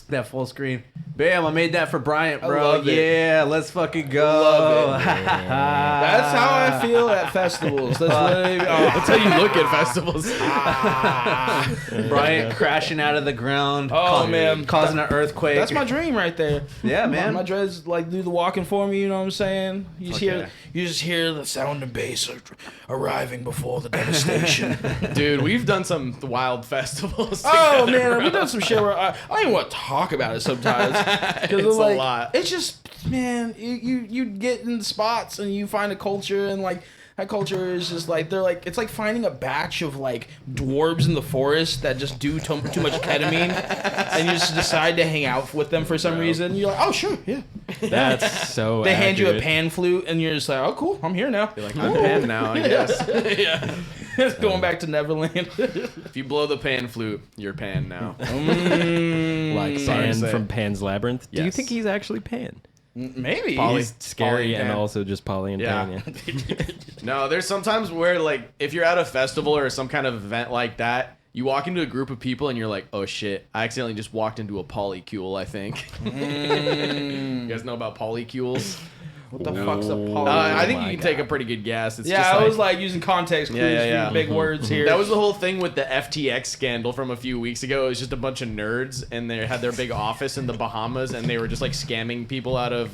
That full screen. Bam, I made that for Bryant, bro. love it. Yeah, let's fucking go. Love it. That's how I feel at festivals. That's literally, That's how you look at festivals. Bryant crashing out of the ground. Man. Causing an earthquake. That's my dream right there. Yeah, man. My dreads like do the walking for me, you know what I'm saying? You just yeah. you just hear the sound and bass arriving before the devastation. Dude, we've done some wild festivals Oh together, man, bro. we've done some shit where I don't even want to talk about it sometimes. It's It's like, a lot. It's just, man, you get in spots and you find a culture, and like that culture is just like it's like finding a batch of like dwarves in the forest that just do too much ketamine, and you just decide to hang out with them for some reason. You're like, oh sure, yeah. That's so. They hand you a accurate. pan flute, and you're just like, oh cool, I'm here now. You're like, I'm pan now, I guess. Yeah. Going back to Neverland. If you blow the pan flute, you're pan now. Like Sorry to Pan say. from Pan's Labyrinth. Do you Yes. think he's actually Pan? Maybe. He's scary Polly and Pan. also just Polly and Yeah. Pan. Yeah. No, there's sometimes where, like, if you're at a festival or some kind of event like that, you walk into a group of people and you're like, oh shit, I accidentally just walked into a polycule, I think. You guys know about polycules? What the fuck's a poly? I think my you can take a pretty good guess. It's yeah, just I like, was like using context clues Yeah. for big words here. that was the whole thing with the FTX scandal from a few weeks ago. It was just a bunch of nerds, and they had their big office in the Bahamas, and they were just like scamming people out of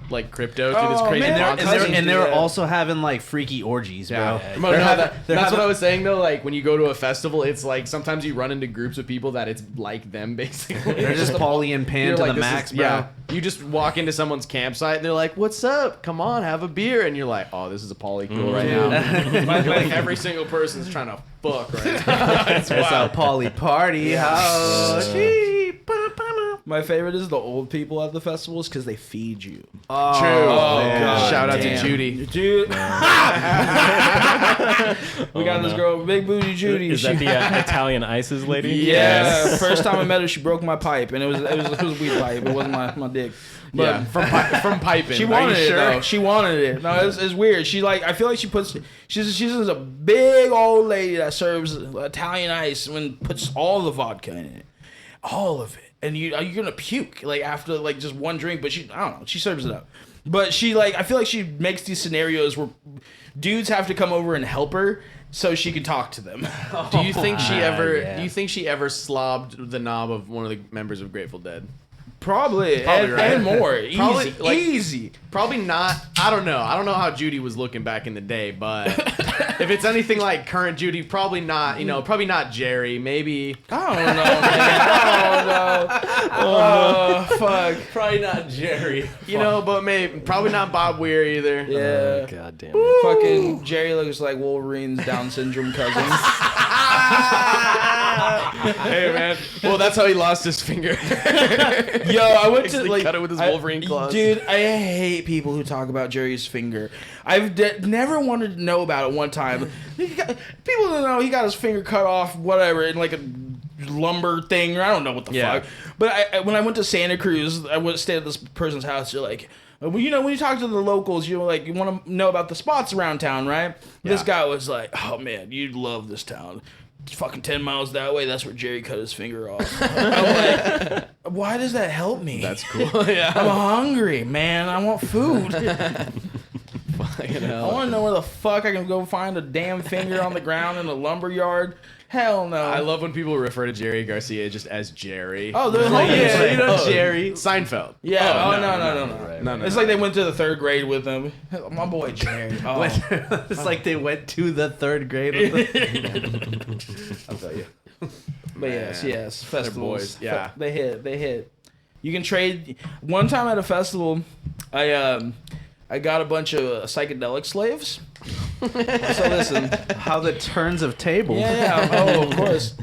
like crypto through this Oh, crazy man, Ponzi they're- scheme. And they were Yeah. also having like freaky orgies, bro. Yeah. They're No, having- that's they're what having- I was saying though. Like when you go to a festival, it's like sometimes you run into groups of people that it's like them basically. They're just Polly and Pan You're to like, the this max, is- bro. Yeah, you just walk into someone's campsite and they're like, "What's up? Come on, have a beer." And you're like, "Oh, this is a polycool right now." Like every single person's trying to fuck right now. It's It's a wild. Polly party house. My favorite is the old people at the festivals because they feed you. True. man. God Shout out damn. to Judy. Dude. We got this girl, Big Booty Judy. Is that the Italian ISIS lady? Yeah, Yes. first time I met her, she broke my pipe, and it was a weed pipe. It wasn't my dick. But Yeah, from piping. she Are wanted you it sure? though. She wanted it. No, it's weird. She like I feel like she's a big old lady that serves Italian ice and puts all the vodka in it, all of it, and you're gonna puke like after like just one drink. But I don't know. She serves it up. But she like I feel like she makes these scenarios where dudes have to come over and help her so she can talk to them. Do you think she ever? yeah. Do you think she ever slobbed the knob of one of the members of Grateful Dead? Probably Probably, right? and more. Probably, Easy. like- Easy. Probably not. I don't know. I don't know how Judy was looking back in the day, but if it's anything like current Judy, probably not. You know, probably not Jerry. Maybe. I don't know, man. Oh, fuck. Probably not Jerry. You know, but maybe probably not Bob Weir either. Yeah. God damn it. Fucking Jerry looks like Wolverine's Down syndrome cousin. Hey man. Well, that's how he lost his finger. Yo, I went to Actually like cut it with his Wolverine claws. Dude, I hate people who talk about Jerry's finger. I've never wanted to know about it. One time, people don't know he got his finger cut off, whatever, in like a lumber thing, or I don't know what the Yeah. fuck. But when I went to Santa Cruz, I went to stay at this person's house. You're like, well, you know, when you talk to the locals, you want to know about the spots around town, right? This guy was like, oh man, you'd love this town. It's fucking 10 miles that way. That's where Jerry cut his finger off. I'm like, why does that help me? That's cool. Yeah. I'm hungry, man. I want food. I want to know where the fuck I can go find a damn finger on the ground in a lumber yard. Hell no. I love when people refer to Jerry Garcia just as Jerry. Oh, they're Like, homies. yeah, you know, Oh, Jerry. Seinfeld. Yeah. Oh, no. No, It's like they went to the 3rd grade with him. My boy Jerry. Oh. It's like they went to the 3rd grade with I'll tell you. But yes, festivals. boys, yeah. They hit. You can trade. One time at a festival, I got a bunch of psychedelic slaves. So listen. how the turns of tables. Yeah. Oh, of course.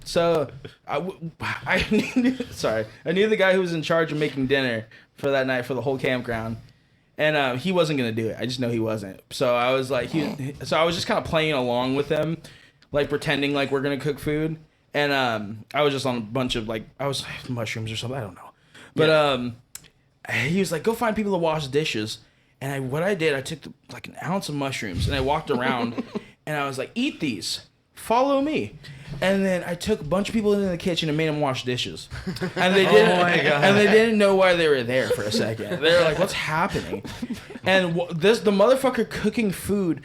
So I knew the guy who was in charge of making dinner for that night for the whole campground, and he wasn't gonna do it. I just know he wasn't. So I was like, so I was just kind of playing along with them, like pretending like we're gonna cook food, and I was just on a bunch of like mushrooms or something. I don't know, but he was like, go find people to wash dishes. And what I did, I took like an ounce of mushrooms and I walked around and I was like, eat these, follow me. And then I took a bunch of people into the kitchen and made them wash dishes, and they didn't. And they didn't know why they were there for a second. They were like, "What's happening?" And the motherfucker cooking food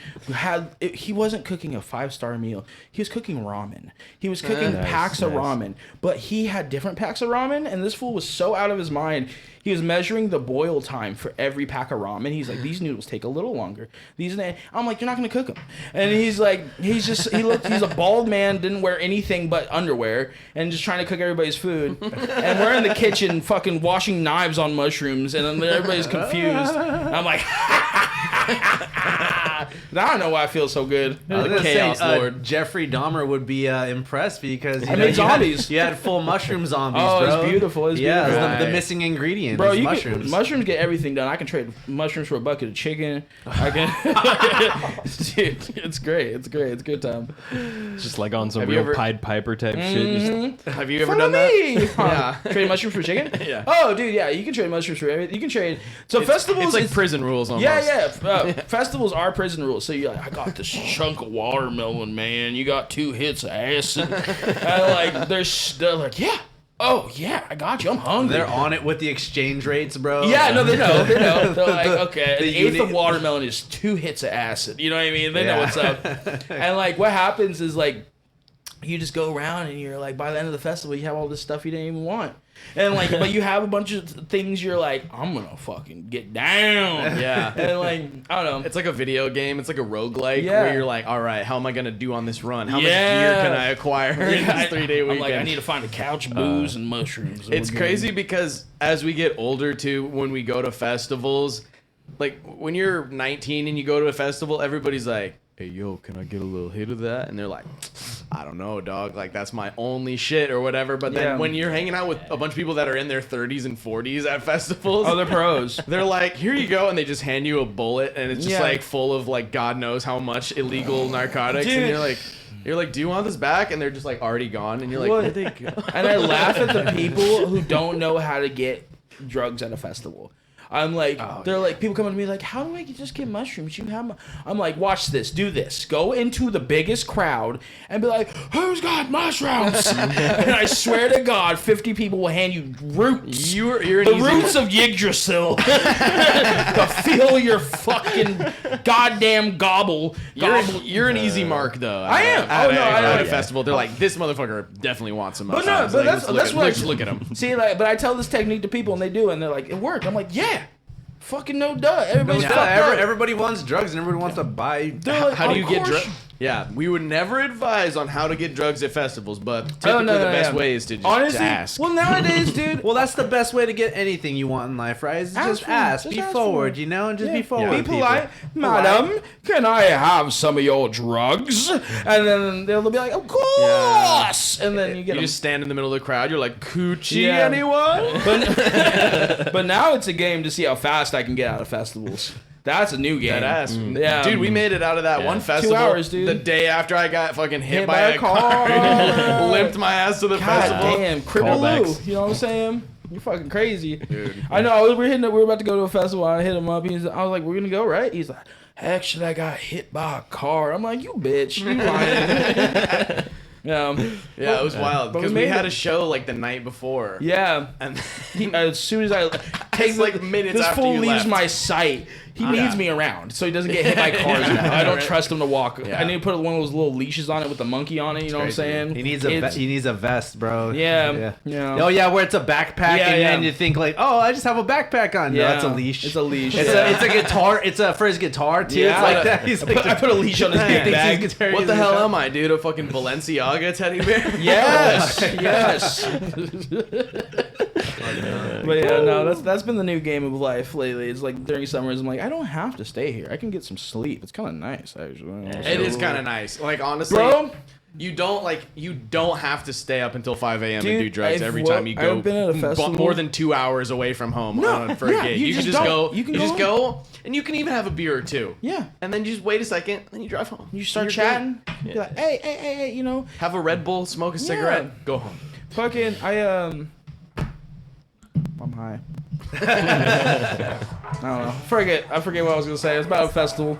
he wasn't cooking a 5-star meal. He was cooking ramen. He was cooking packs of ramen, but he had different packs of ramen. And this fool was so out of his mind. He was measuring the boil time for every pack of ramen. He's like, these noodles take a little longer. I'm like, you're not gonna cook them. And he's like, he's a bald man, didn't wear anything but underwear, and just trying to cook everybody's food. And we're in the kitchen, fucking washing knives on mushrooms, and then everybody's confused. And I'm like, now I know why I feel so good. The Chaos Lord. Jeffrey Dahmer would be impressed because I made zombies. You had full mushroom zombies, Oh, bro. it's beautiful. It's yeah, beautiful. the missing ingredient. Bro, is mushrooms. Mushrooms get everything done. I can trade mushrooms for a bucket of chicken. I can. Dude, it's great. It's great. It's a good time. Just like on some Have you real ever- Pied Piper type shit. Just, Have you ever Follow done that? me. Yeah. Trade mushrooms for chicken? Yeah. Oh, dude, yeah. You can trade mushrooms for everything. You can trade. So festivals. It's like is- prison rules almost. Yeah. Festivals are prison rules. So you're like, I got this chunk of watermelon, man. You got 2 hits of acid. And like, they're like, yeah. Oh, yeah, I got you. I'm hungry. They're on it with the exchange rates, bro. Yeah, no, they know. They know. They're like, okay, the an eighth of unit- watermelon is 2 hits of acid. You know what I mean? They know Yeah. what's up. And like, what happens is like, you just go around and you're like, by the end of the festival, you have all this stuff you didn't even want. And like, but you have a bunch of things you're like, I'm gonna fucking get down. Yeah. And like, I don't know. It's like a video game. It's like a roguelike Yeah. where you're like, all right, how am I going to do on this run? How much Yeah. gear can I acquire in this 3-day weekend? I'm like, I need to find a couch, booze, and mushrooms. It's crazy because as we get older too, when we go to festivals, like when you're 19 and you go to a festival, everybody's like, hey, yo, can I get a little hit of that? And they're like, I don't know, dog. Like, that's my only shit or whatever. But then Yeah. when you're hanging out with a bunch of people that are in their 30s and 40s at festivals, Oh, they're pros. they're like, here you go. And they just hand you a bullet and it's just Yeah. like full of like God knows how much illegal narcotics. Dude. And you're like, do you want this back? And they're just like already gone. And you're like, What? where'd they go? And I laugh at the people who don't know how to get drugs at a festival. I'm like, they're like, people come up to me like, how do I just get mushrooms? You have I'm like, watch this, do this. Go into the biggest crowd and be like, who's got mushrooms? And I swear to God, 50 people will hand you roots. You're an The easy roots of Yggdrasil to fill your fucking goddamn gobble. You're an easy mark though. I am. At, Oh, no, I at a am. festival, they're like, this motherfucker definitely wants some. But no, mushrooms. but Like, that's let's what let's look at him. See, like, but I tell this technique to people and they do, and they're like, it worked. I'm like, yeah, fucking no duh. Everybody's fucked up. everybody wants drugs and everybody wants to buy. They're like, How do you of get course. drugs? Yeah, we would never advise on how to get drugs at festivals, but typically the best way is to just Honestly, ask. well, nowadays, dude. Well, that's the best way to get anything you want in life, right? Is Ask just for it. ask, Just be ask forward, for it. you know, and just Yeah. be forward. Be with people. polite, madam. Can I have some of your drugs? And then they'll be like, of course. And then you get You 'em. just stand in the middle of the crowd. You're like, coochie, Yeah. anyone? But now it's a game to see how fast I can get out of festivals. That's a new game. That ass. Yeah. Dude, we made it out of that one festival 2 hours, dude. the day after I got fucking hit Hit by by a a car. car. Limped my ass to the God festival. damn, cripple Callbacks. You know what I'm saying? You're fucking crazy. Dude. I know. We were about to go to a festival. I hit him up. I was like, "We're gonna go, right?" He's like, "Actually, I got hit by a car." I'm like, "You bitch, you lying?" Yeah, it was wild but we because we made had it. a show like the night before. Yeah. And As soon as I take It's like minutes this after fool you leaves left. my sight. He needs me around so he doesn't get hit by cars now. I don't Right. trust him to walk. Yeah. I need to put one of those little leashes on it with the monkey on it. You know what I'm saying? He needs a vest, bro. Yeah. Oh yeah, where it's a backpack Yeah, and, yeah. and you think like, oh, I just have a backpack on. No, Yeah. it's a leash. It's a leash. It's Yeah. a guitar. It's a for his guitar too. Yeah. It's like that. He's like I put a leash on his He big thinks bag. he's guitar- what he's the a hell guitar- am I, dude? A fucking Balenciaga teddy bear? Yes, yes. But yeah, no, that's been the new game of life lately. It's like during summers, I'm like, I don't have to stay here. I can get some sleep. It's kind of nice, actually. It is kind of nice. Like honestly, Bro. you don't have to stay up until 5 a.m. and Dude, do drugs every I've time you go. I've been at a festival. More than 2 hours away from home No, for a yeah, gig. you You can just just don't. go. You can You go just home. go, and you can even have a beer or two. Yeah. And then you just wait a second, and you drive home. You start You're chatting. You're like, hey, you know. good. Have a Red Bull, smoke a cigarette, go home. Fucking, I'm high. I don't know. I forget what I was gonna say. It's about a festival.